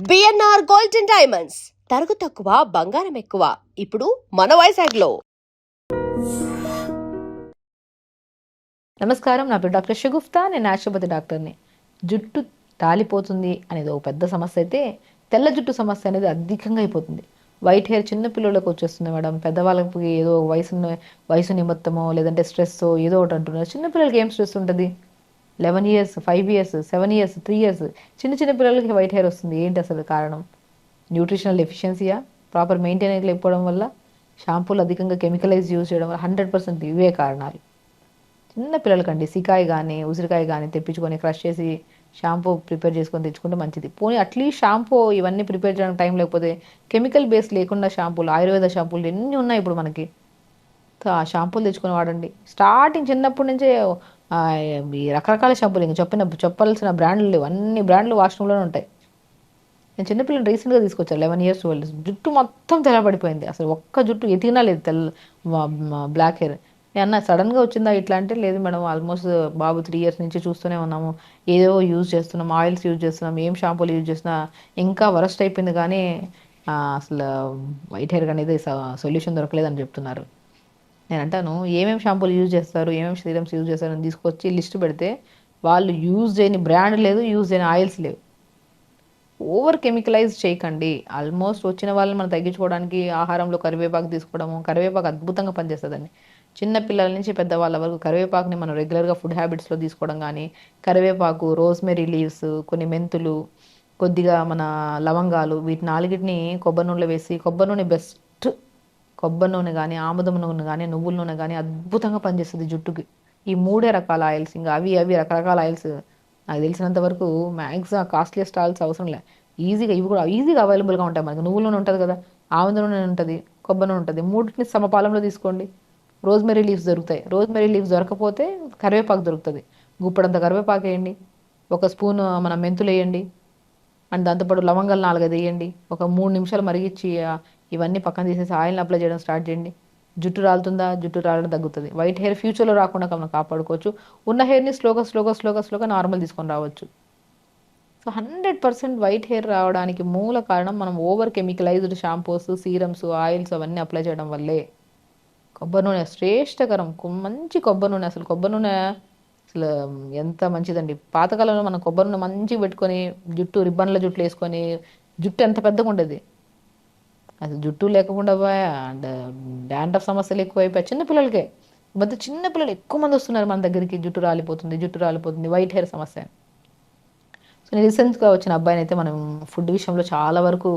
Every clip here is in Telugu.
బిఎన్ఆర్ గోల్డ్ అండ్ డైమండ్స్ తరుగు తక్కువ బంగారం ఎక్కువ ఇప్పుడు మన వైజాగ్లో. నమస్కారం, నా పేరు డాక్టర్ షగుఫ్తా. నేను న్యాచురోపతి డాక్టర్ని. జుట్టు తాలిపోతుంది అనేది ఒక పెద్ద సమస్య అయితే, తెల్ల జుట్టు సమస్య అనేది అధికంగా అయిపోతుంది. వైట్ హెయిర్ చిన్న పిల్లలకు వచ్చేస్తుంది మేడం. పెద్దవాళ్ళకి ఏదో వయసు నిమిత్తమో లేదంటే స్ట్రెస్ ఏదో ఒకటి అంటున్నారు. చిన్నపిల్లలకి ఏం స్ట్రెస్ ఉంటుంది? 11 years, 5 years, 7 years, 3 years చిన్న పిల్లలకి వైట్ హెయిర్ వస్తుంది. ఏంటి అసలు కారణం? న్యూట్రిషనల్ డెఫిషియన్సీయా? ప్రాపర్ మెయింటెనెన్స్ లేకపోవడం వల్ల? షాంపూలు అధికంగా కెమికలైజ్ యూజ్ చేయడం వల్ల? 100% ఇవే కారణాలు. చిన్న పిల్లలకండి సికాయ కానీ ఉసిరికాయ కానీ తెప్పించుకొని క్రష్ చేసి షాంపూ ప్రిపేర్ చేసుకొని తెచ్చుకుంటే మంచిది. పోనీ అట్లీస్ట్ షాంపూ ఇవన్నీ ప్రిపేర్ చేయడానికి టైం లేకపోతే కెమికల్ బేస్ లేకుండా షాంపూలు, ఆయుర్వేద షాంపూలు ఎన్ని ఉన్నాయి ఇప్పుడు మనకి. ఆ షాంపూలు తెచ్చుకొని వాడండి. స్టార్టింగ్ చిన్నప్పటి నుంచే ఈ రకరకాల షాంపూలు ఇంకా చెప్పాల్సిన బ్రాండ్లు లేవు. అన్ని బ్రాండ్లు వాష్రూమ్లోనే ఉంటాయి. నేను చిన్నపిల్లలు రీసెంట్గా తీసుకొచ్చాను, 11 years old. జుట్టు మొత్తం తెల్లబడిపోయింది. అసలు ఒక్క జుట్టు ఎతికినా లేదు, బ్లాక్ హెయిర్. నేను అన్న సడన్గా వచ్చిందా ఇట్లా అంటే, లేదు మేడం, ఆల్మోస్ట్ బాబు 3 years నుంచి చూస్తూనే ఉన్నాము, ఏదో యూజ్ చేస్తున్నాం, ఆయిల్స్ యూజ్ చేస్తున్నాం, ఏం షాంపూలు యూజ్ చేసినా ఇంకా వరస్ట్ అయిపోయింది. కానీ అసలు వైట్ హెయిర్ అనేది సొల్యూషన్ దొరకలేదని చెప్తున్నారు. నేను అంటాను, ఏమేమి షాంపూలు యూజ్ చేస్తారు, ఏమేమి సీరమ్స్ యూజ్ చేస్తారు అని తీసుకొచ్చి లిస్ట్ పెడితే వాళ్ళు యూజ్ చేయని బ్రాండ్ లేదు, యూజ్ చేయని ఆయిల్స్ లేవు. ఓవర్ కెమికలైజ్ చేయకండి. ఆల్మోస్ట్ వచ్చిన వాళ్ళని మనం తగ్గించుకోవడానికి ఆహారంలో కరివేపాకు తీసుకోవడము. కరివేపాకు అద్భుతంగా పనిచేస్తుందండి. చిన్న పిల్లల నుంచి పెద్దవాళ్ళ వరకు కరివేపాకుని మనం రెగ్యులర్గా ఫుడ్ హ్యాబిట్స్లో తీసుకోవడం కానీ, కరివేపాకు, రోజ్మెరీ లీవ్స్, కొన్ని మెంతులు, కొద్దిగా మన లవంగాలు, వీటి నాలుగిటిని కొబ్బరి నూనెలో వేసి, కొబ్బరి నూనె బెస్ట్. కొబ్బరి నూనె కానీ, ఆముదం నూనె కానీ, నువ్వుల నూనె కానీ అద్భుతంగా పనిచేస్తుంది జుట్టుకి. ఈ 3 రకాల ఆయిల్స్, ఇంకా అవి రకరకాల ఆయిల్స్ నాకు తెలిసినంత వరకు మ్యాక్సిమం కాస్ట్లీయెస్ట్ ఆయిల్స్ అవసరం లే. ఇవి కూడా ఈజీగా అవైలబుల్గా ఉంటాయి మనకి. నువ్వుల నూనె ఉంటుంది కదా, ఆముదం నూనె ఉంటుంది, కొబ్బరి నూనె ఉంటుంది. మూడింటిని సమపాలంలో తీసుకోండి. రోజ్మెరీ లీవ్స్ దొరుకుతాయి. రోజ్మెరీ లీవ్స్ దొరకపోతే కరివేపాకు దొరుకుతుంది. గుప్పడంత కరివేపాకు వేయండి. 1 స్పూన్ మన మెంతులు వేయండి. అండ్ దాంతోపాటు లవంగాలు 4-5 వేయండి. ఒక 3 నిమిషాలు మరిగించి ఇవన్నీ పక్కన తీసేసి ఆయిల్ని అప్లై చేయడం స్టార్ట్ చేయండి. జుట్టు రాలుతుందా? జుట్టు రాలడం తగ్గుతుంది. వైట్ హెయిర్ ఫ్యూచర్లో రాకుండా మనం కాపాడుకోవచ్చు. ఉన్న హెయిర్ని స్లోగా నార్మల్ తీసుకొని రావచ్చు. సో 100% వైట్ హెయిర్ రావడానికి మూల కారణం మనం over chemicalised shampoos, serums, oils అవన్నీ అప్లై చేయడం వల్లే. కొబ్బరి నూనె శ్రేష్టకరం. మంచి కొబ్బరి నూనె, అసలు కొబ్బరి నూనె అసలు ఎంత మంచిదండి. పాతకాలంలో మనం కొబ్బరి నూనె మంచిగా పెట్టుకొని జుట్టు రిబ్బన్ల జుట్లు వేసుకొని జుట్టు ఎంత పెద్దగా ఉండేది. అసలు జుట్టు లేకుండా అండ్ డాండ్రఫ్ సమస్యలు ఎక్కువైపోయాయి చిన్నపిల్లలకే. ఈ మధ్య చిన్నపిల్లలు ఎక్కువ మంది వస్తున్నారు మన దగ్గరికి, జుట్టు రాలిపోతుంది, వైట్ హెయిర్ సమస్య. సో రీసెంట్గా వచ్చిన అబ్బాయిని అయితే మనం ఫుడ్ విషయంలో చాలా వరకు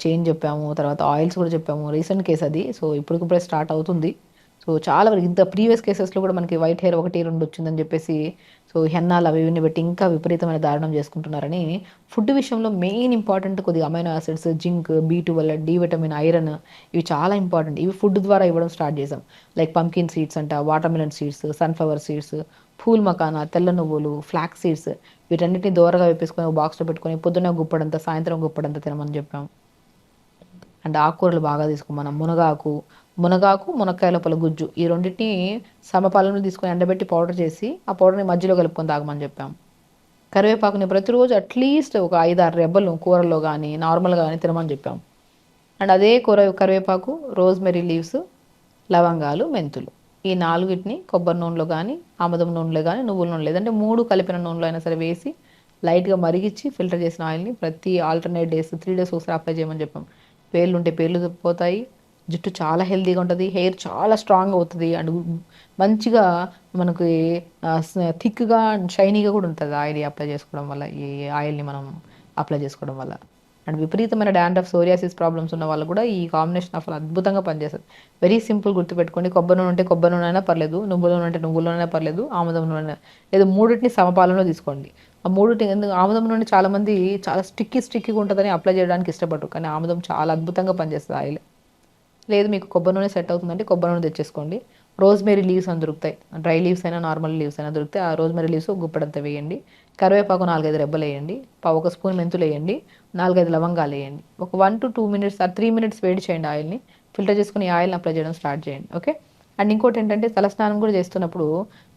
చేంజ్ చెప్పాము, తర్వాత ఆయిల్స్ కూడా చెప్పాము. రీసెంట్ కేసు అది. సో ఇప్పటికిప్పుడే స్టార్ట్ అవుతుంది. సో చాలా వరకు ఇంత ప్రీవియస్ కేసెస్లో కూడా మనకి వైట్ హెయిర్ 1-2 వచ్చిందని చెప్పేసి, సో హెన్నాలు అవి ఇవన్నీ పెట్టి ఇంకా విపరీతమైన దారుణం చేసుకుంటున్నారని. ఫుడ్ విషయంలో మెయిన్ ఇంపార్టెంట్ కొద్దిగా amino acids, zinc, B12, D vitamin, iron, ఇవి చాలా ఇంపార్టెంట్. ఇవి ఫుడ్ ద్వారా ఇవ్వడం స్టార్ట్ చేసాం. లైక్ పంకిన్ సీడ్స్ అంట, watermelon seeds, sunflower seeds, phool makhana, తెల్ల నువ్వులు, ఫ్లాక్ సీడ్స్, వీటన్నిటిని దూరగా వేపేసుకొని ఒక బాక్స్లో పెట్టుకొని పొద్దున్న గుప్పడంతా, సాయంత్రం గుప్పడంతా తినమని చెప్పాం. అండ్ ఆకుకూరలు బాగా తీసుకోమన్నాం. మునక్కాయ లోపల గుజ్జు, ఈ రెండింటిని సమపాలనలో తీసుకొని ఎండబెట్టి పౌడర్ చేసి ఆ పౌడర్ని మధ్యలో కలుపుకొని తాగమని చెప్పాం. కరివేపాకుని ప్రతిరోజు అట్లీస్ట్ ఒక 5-6 రెబ్బలు కూరల్లో కానీ నార్మల్గా కానీ తినమని చెప్పాం. అండ్ అదే కరివేపాకు, రోజ్మెరీ లీవ్స్, లవంగాలు, మెంతులు, ఈ 4 కొబ్బరి నూనెలో కానీ, ఆముదం నూనెలో కానీ, నువ్వుల నూనె లేదంటే 3 కలిపిన నూనెలో అయినా సరే వేసి లైట్గా మరిగించి ఫిల్టర్ చేసిన ఆయిల్ని ప్రతి ఆల్టర్నేట్ డేస్ 3 days ఒకసారి అప్లై చేయమని చెప్పాం. పేర్లు ఉంటే పేర్లు పోతాయి, జుట్టు చాలా హెల్తీగా ఉంటుంది, హెయిర్ చాలా స్ట్రాంగ్ అవుతుంది, అండ్ మంచిగా మనకి థిక్గా షైనీగా కూడా ఉంటుంది ఆయిల్ అప్లై చేసుకోవడం వల్ల. ఈ ఆయిల్ని మనం అప్లై చేసుకోవడం వల్ల. అండ్ విపరీతమైన డాండ్రఫ్, సోరియాసిస్ ప్రాబ్లమ్స్ ఉన్న వాళ్ళు కూడా ఈ కాంబినేషన్ ఆఫ్ అద్భుతంగా పనిచేస్తుంది. వెరీ సింపుల్, గుర్తుపెట్టుకోండి. కొబ్బరి నూనె ఉంటే కొబ్బరి నూనె అయినా పర్లేదు, నువ్వుల నూనె అంటే నువ్వుల నూనె పర్లేదు, ఆముదం నూనె లేదా 3 సమపాలనలో తీసుకోండి. ఆ 3 ఎందుకు ఆముదం నూనె చాలామంది చాలా స్టిక్కీగా ఉంటుందని అప్లై చేయడానికి ఇష్టపడరు, కానీ ఆముదం చాలా అద్భుతంగా పనిచేస్తుంది ఆయిల్. లేదు మీకు కొబ్బరి నూనె సెట్ అవుతుందంటే కొబ్బరి నూనె తెచ్చేసుకోండి. రోజ్మెరీ లీవ్స్ అని దొరుకుతాయి, డ్రై లీవ్స్ అయినా నార్మల్ లీవ్స్ అయినా దొరుకుతాయి. ఆ రోజ్మెరీ లీవ్స్ గుప్పడంతా వేయండి. కరివేపాకు 4-5 రెబ్బలు వేయండి. 1 స్పూన్ మెంతులు వేయండి. 4-5 లవంగాలు వేయండి. ఒక 1 to 2 minutes 3 minutes వేడి చేయండి ఆయిల్ని. ఫిల్టర్ చేసుకుని ఈ ఆయిల్ని అప్లై చేయడం స్టార్ట్ చేయండి. ఓకే. అండ్ ఇంకోటి ఏంటంటే, తలస్నానం కూడా చేస్తున్నప్పుడు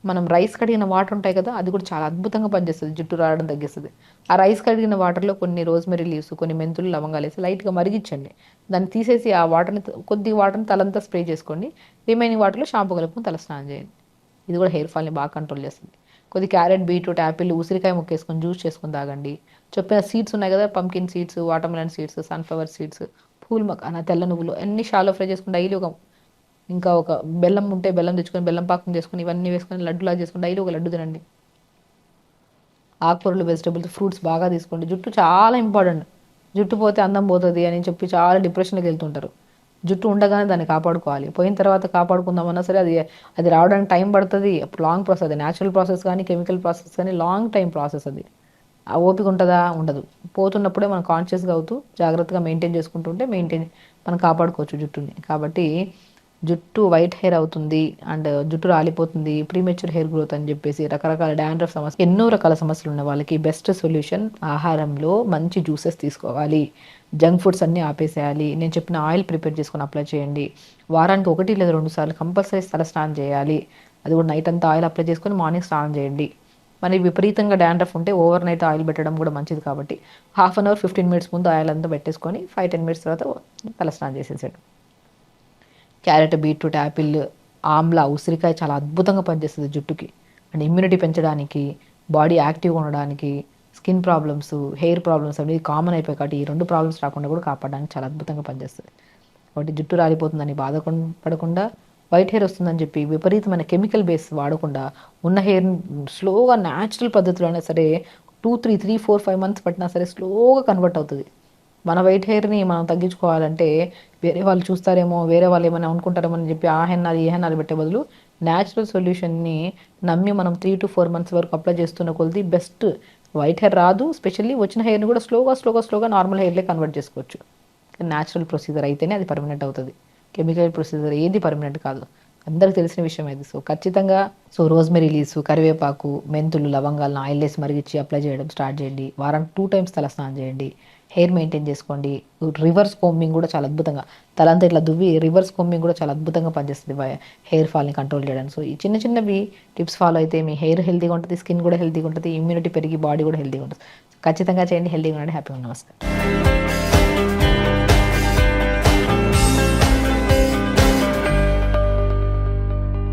మనం రైస్ కడిగిన వాటర్ ఉంటాయి కదా, అది కూడా చాలా అద్భుతంగా పనిచేస్తుంది, జుట్టు రావడం తగ్గిస్తుంది. ఆ రైస్ కడిగిన వాటర్లో కొన్ని రోజ్మెరీ లీవ్స్, కొన్ని మెంతులు, లవంగాలు వేసి లైట్గా మరిగించండి. దాన్ని తీసేసి ఆ వాటర్ని, కొద్ది వాటర్ని తలంతా స్ప్రే చేసుకోండి. రిమైనింగ్ వాటర్లో షాంపూ కలుపుకొని తల స్నానం చేయండి. ఇది కూడా హెయిర్ ఫాల్ని బాగా కంట్రోల్ చేస్తుంది. కొద్ది క్యారెట్, బీట్రూట్, యాపిల్, ఉసిరికాయ ముక్కేసుకొని జ్యూస్ చేసుకొని తాగండి. చెప్పిన సీడ్స్ ఉన్నాయి కదా, pumpkin seeds, watermelon seeds, sunflower seeds, phool makhana, తెల్ల నువ్వులు అన్ని షాలో ఫ్రై చేసుకుని డైలీ ఇంకా ఒక బెల్లం ఉంటే బెల్లం తెచ్చుకొని బెల్లం పాకం చేసుకొని ఇవన్నీ వేసుకొని లడ్డులా చేసుకొని డైలీ ఒక లడ్డు తినండి. ఆకుకూరలు, వెజిటబుల్స్, ఫ్రూట్స్ బాగా తీసుకోండి. జుట్టు చాలా ఇంపార్టెంట్. జుట్టు పోతే అందం పోతుంది అని చెప్పి చాలా డిప్రెషన్కి వెళ్తుంటారు. జుట్టు ఉండగానే దాన్ని కాపాడుకోవాలి. పోయిన తర్వాత కాపాడుకుందామన్నా సరే అది రావడానికి టైం పడుతుంది. Long process. అది న్యాచురల్ ప్రాసెస్ కానీ కెమికల్ ప్రాసెస్ కానీ లాంగ్ టైం ప్రాసెస్. అది ఆ ఓపిక ఉంటుందా? ఉండదు. పోతున్నప్పుడే మనం కాన్షియస్గా అవుతూ జాగ్రత్తగా మెయింటైన్ చేసుకుంటుంటే మనం కాపాడుకోవచ్చు జుట్టుని. కాబట్టి జుట్టు వైట్ హెయిర్ అవుతుంది అండ్ జుట్టు రాలిపోతుంది, ప్రీమెచ్యూర్ హెయిర్ గ్రోత్ అని చెప్పేసి రకరకాల డాండ్రఫ్ సమస్య, ఎన్నో రకాల సమస్యలు ఉన్న వాళ్ళకి బెస్ట్ సొల్యూషన్ ఆహారంలో మంచి జ్యూసెస్ తీసుకోవాలి. జంక్ ఫుడ్స్ అన్నీ ఆపేసేయాలి. నేను చెప్పిన ఆయిల్ ప్రిపేర్ చేసుకొని అప్లై చేయండి. వారానికి 1 లేదా 2 సార్లు కంపల్సరీ తల స్నానం చేయాలి. అది కూడా నైట్ అంతా ఆయిల్ అప్లై చేసుకొని మార్నింగ్ స్నానం చేయండి. మరి విపరీతంగా డాండ్రఫ్ ఉంటే ఓవర్ నైట్ ఆయిల్ పెట్టడం కూడా మంచిది. కాబట్టి హాఫ్ అన్ అవర్ 15 మినిట్స్ ముందు ఆయిల్ అంతా పెట్టేసుకొని 5-10 మినిట్స్ తర్వాత తల స్నానం చేసేసాడు. క్యారెట్, బీట్రూట్, యాపిల్, ఆమ్లా, ఉసిరికాయ చాలా అద్భుతంగా పనిచేస్తుంది జుట్టుకి. అండ్ ఇమ్యూనిటీ పెంచడానికి, బాడీ యాక్టివ్గా ఉండడానికి, స్కిన్ ప్రాబ్లమ్స్, హెయిర్ ప్రాబ్లమ్స్ అనేవి కామన్ అయిపోయి కాబట్టి ఈ 2 ప్రాబ్లమ్స్ రాకుండా కూడా కాపాడడానికి చాలా అద్భుతంగా పనిచేస్తుంది. కాబట్టి జుట్టు రాలిపోతుందని పడకుండా, వైట్ హెయిర్ వస్తుందని చెప్పి విపరీతమైన కెమికల్ బేస్ వాడకుండా ఉన్న హెయిర్ని స్లోగా న్యాచురల్ పద్ధతిలో అయినా సరే 2, 3, 3, 4, 5 మంత్స్ పట్టినా సరే స్లోగా కన్వర్ట్ అవుతుంది. మన వైట్ హెయిర్ని మనం తగ్గించుకోవాలంటే వేరే వాళ్ళు చూస్తారేమో, వేరే వాళ్ళు ఏమైనా అనుకుంటారేమో అని చెప్పి ఆ హెన్నాలు ఈ హెన్నాలు పెట్టే బదులు న్యాచురల్ సొల్యూషన్ని నమ్మి మనం 3 to 4 మంత్స్ వరకు అప్లై చేస్తున్న కొద్ది బెస్ట్. వైట్ హెయిర్ రాదు, స్పెషల్లీ వచ్చిన హెయిర్ని కూడా స్లోగా నార్మల్ హెయిర్లే కన్వర్ట్ చేసుకోవచ్చు. న్యాచురల్ ప్రొసీజర్ అయితేనే అది పర్మనెంట్ అవుతుంది. కెమికల్ ప్రొసీజర్ ఏది పర్మనెంట్ కాదు, అందరికి తెలిసిన విషయం ఇది. సో ఖచ్చితంగా రోజ్మెరీ లీవ్స్, కరివేపాకు, మెంతులు, లవంగాలను ఆయిల్ వేసి మరిగించి అప్లై చేయడం స్టార్ట్ చేయండి. వారానికి 2 times తల స్నానం చేయండి. హెయిర్ మెయింటైన్ చేసుకోండి. రివర్స్ కోంబింగ్ కూడా చాలా అద్భుతంగా, తలంతా ఇట్లా దువ్వి రివర్స్ కోంబింగ్ కూడా చాలా అద్భుతంగా పనిచేస్తుంది హెయిర్ ఫాల్ని కంట్రోల్ చేయడానికి. సో ఈ చిన్నవి టిప్స్ ఫాలో అయితే మీ హెయిర్ హెల్తీగా ఉంటుంది, స్కిన్ కూడా హెల్తీగా ఉంటుంది, ఇమ్యూనిటీ పెరిగి బాడీ కూడా హెల్తీగా ఉంటుంది. ఖచ్చితంగా చేయండి. హెల్తీగా ఉండండి. హ్యాపీగా. నమస్కారం.